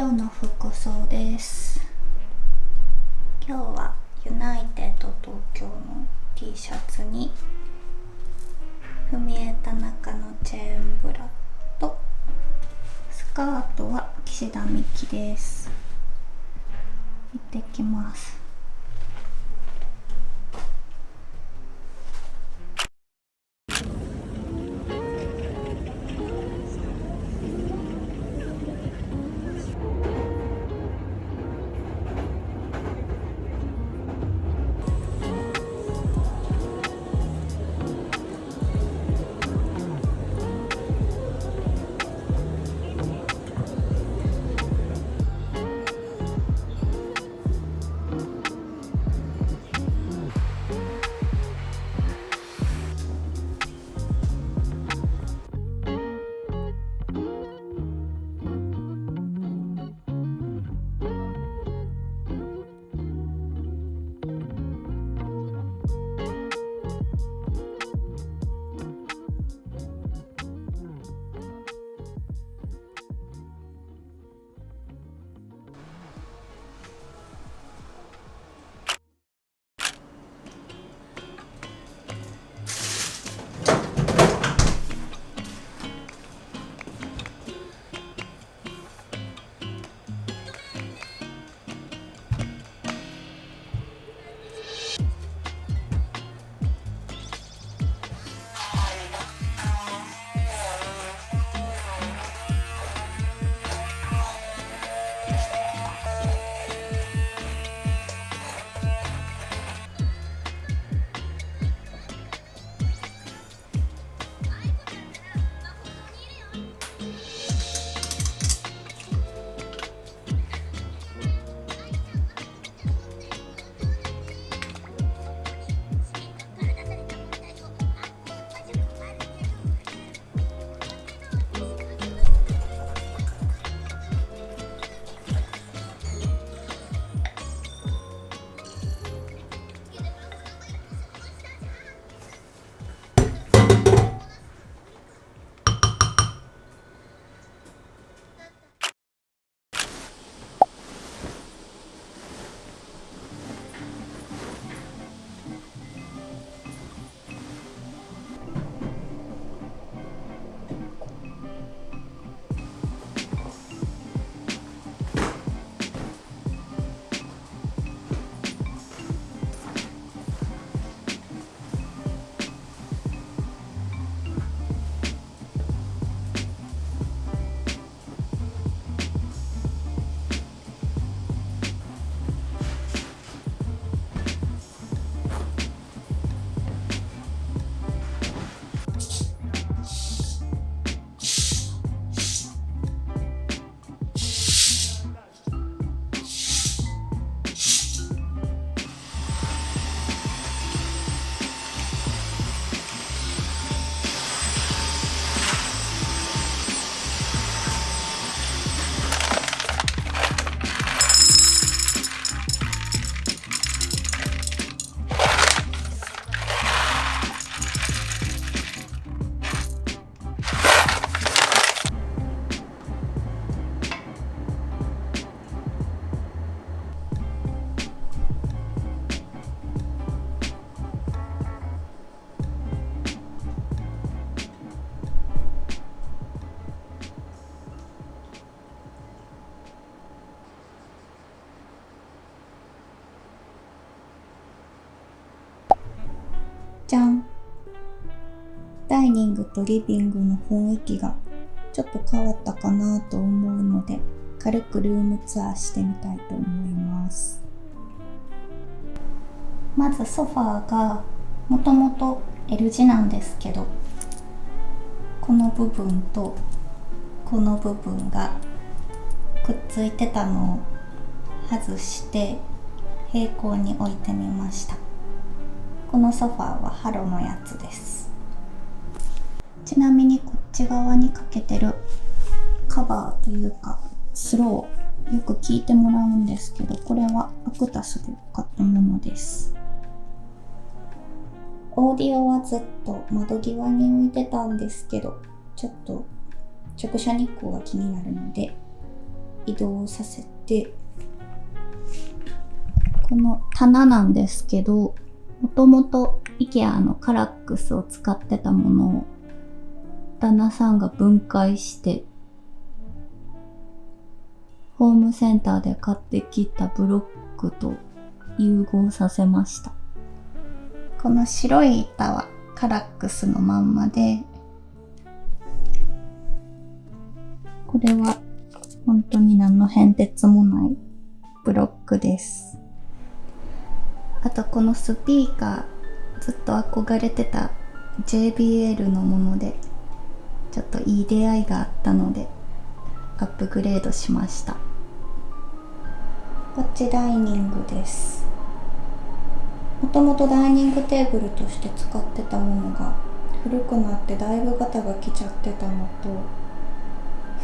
今日の服装です。今日はユナイテッド東京の T シャツに文江田中のチェーンブラとスカートは岸田美希です。行ってきます。じゃん。ダイニングとリビングの雰囲気がちょっと変わったかなと思うので、軽くルームツアーしてみたいと思います。まずソファーがもともと L 字なんですけど、この部分とこの部分がくっついてたのを外して平行に置いてみました。このソファーはハロのやつです。ちなみにこっち側にかけてるカバーというかスロー、よく聞いてもらうんですけど、これはアクタスで買ったものです。オーディオはずっと窓際に置いてたんですけど、ちょっと直射日光が気になるので移動させて、この棚なんですけど、もともと IKEA のカラックスを使ってたものを旦那さんが分解してホームセンターで買ってきたブロックと融合させました。この白い板はカラックスのまんまで、これは本当に何の変哲もないブロックです。あとこのスピーカー、ずっと憧れてた JBL のもので、ちょっといい出会いがあったのでアップグレードしました。こっちダイニングです。もともとダイニングテーブルとして使ってたものが古くなってだいぶガタが来ちゃってたのと、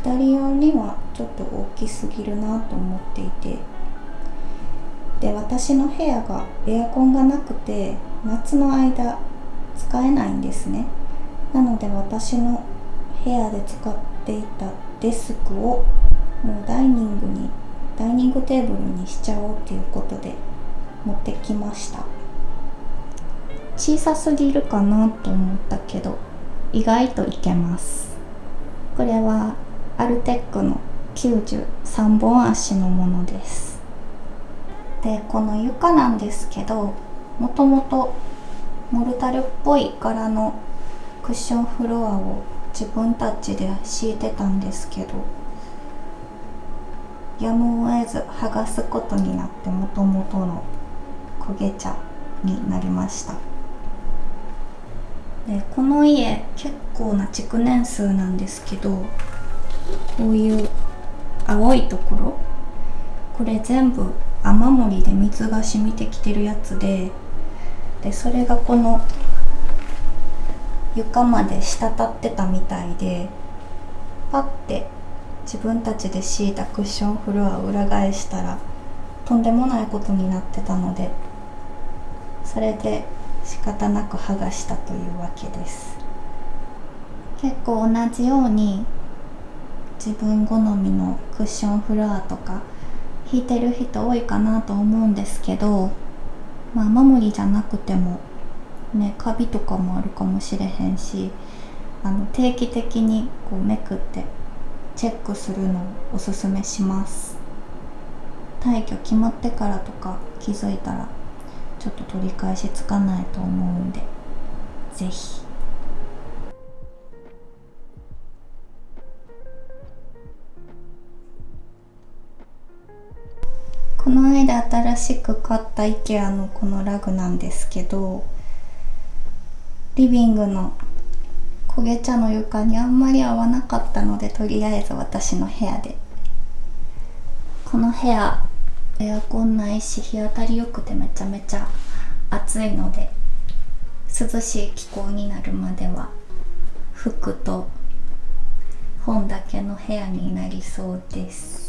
2人用にはちょっと大きすぎるなと思っていて、で私の部屋がエアコンがなくて夏の間使えないんですね。なので私の部屋で使っていたデスクをもうダイニングテーブルにしちゃおうっていうことで持ってきました。小さすぎるかなと思ったけど意外といけます。これはアルテックの93本足のものです。でこの床なんですけど、もともとモルタルっぽい柄のクッションフロアを自分たちで敷いてたんですけど、やむを得ず剥がすことになってもともとの焦げ茶になりました。でこの家結構な築年数なんですけど、こういう青いところ、これ全部雨漏りで水が染みてきてるやつで、それがこの床まで滴ってたみたいで、パッて自分たちで敷いたクッションフロアを裏返したらとんでもないことになってたので、それで仕方なく剥がしたというわけです。結構同じように自分好みのクッションフロアとか引いてる人多いかなと思うんですけど、雨漏りじゃなくてもね、カビとかもあるかもしれへんし、定期的にこうめくってチェックするのをおすすめします。退去決まってからとか気づいたらちょっと取り返しつかないと思うんで、ぜひ。この間新しく買った IKEA のこのラグなんですけど、リビングの焦げ茶の床にあんまり合わなかったので、とりあえず私の部屋で。この部屋エアコンないし日当たり良くてめちゃめちゃ暑いので、涼しい気候になるまでは服と本だけの部屋になりそうです。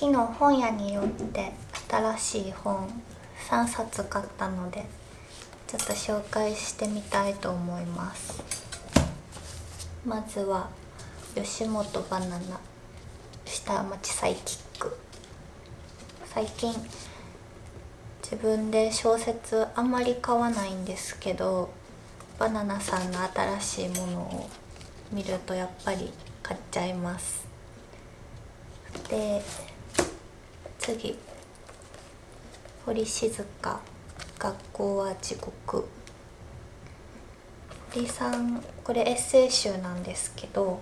昨日本屋に寄って新しい本3冊買ったのでちょっと紹介してみたいと思います。まずは吉本バナナ下町サイキック。最近自分で小説あんまり買わないんですけど、バナナさんの新しいものを見るとやっぱり買っちゃいます。で次、堀静香学校は地獄。堀さん、これエッセイ集なんですけど、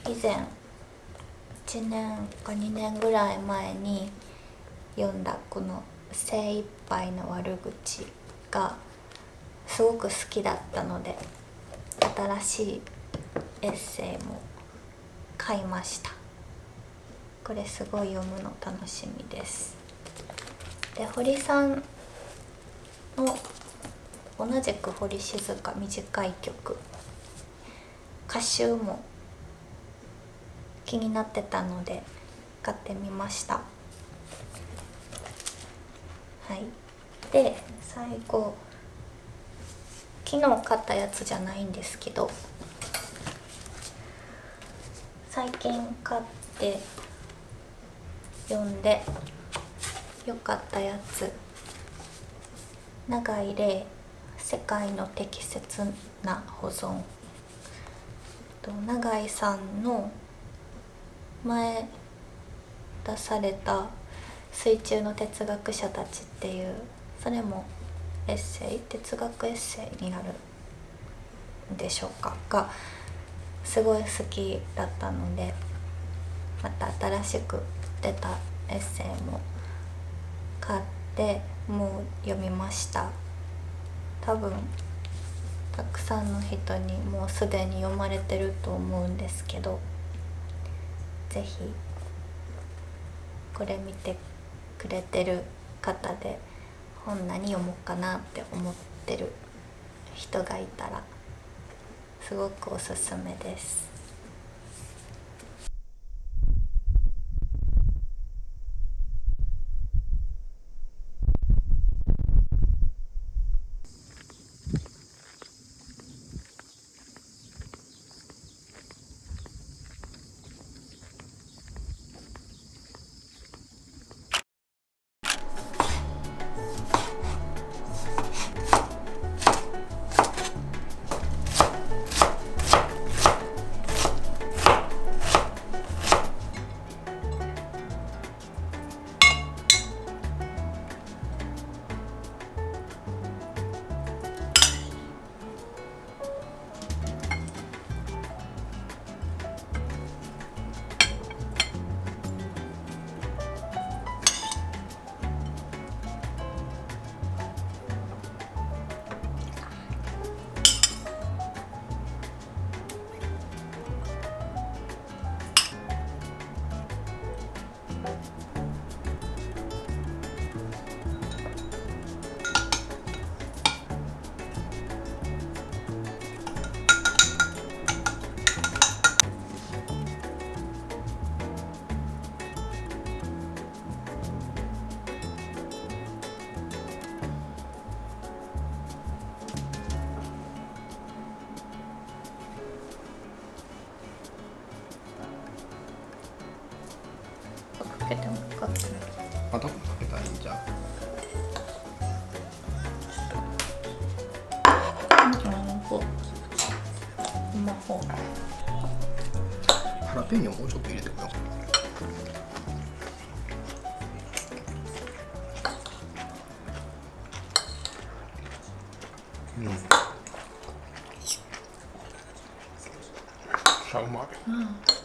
以前1年か2年ぐらい前に読んだこの精一杯の悪口がすごく好きだったので、新しいエッセイも買いました。これすごい読むの楽しみです。で、堀さんの同じく堀静香短い曲歌集も気になってたので買ってみました。はい。で最後、昨日買ったやつじゃないんですけど、最近買って読んでよかったやつ、永井玲世界の適切な保存。永井さんの前出された水中の哲学者たちっていう、それもエッセイ、哲学エッセイになるんでしょうかがすごい好きだったので、また新しく出たエッセイも買ってもう読みました。多分たくさんの人にもうすでに読まれてると思うんですけど、ぜひこれ見てくれてる方で本何読もうかなって思ってる人がいたらすごくおすすめです。かけてもよかったね。あ、多分かけたらいいんじゃん。ハラペーニョもうちょっと入れてみよう。めっちゃうまい。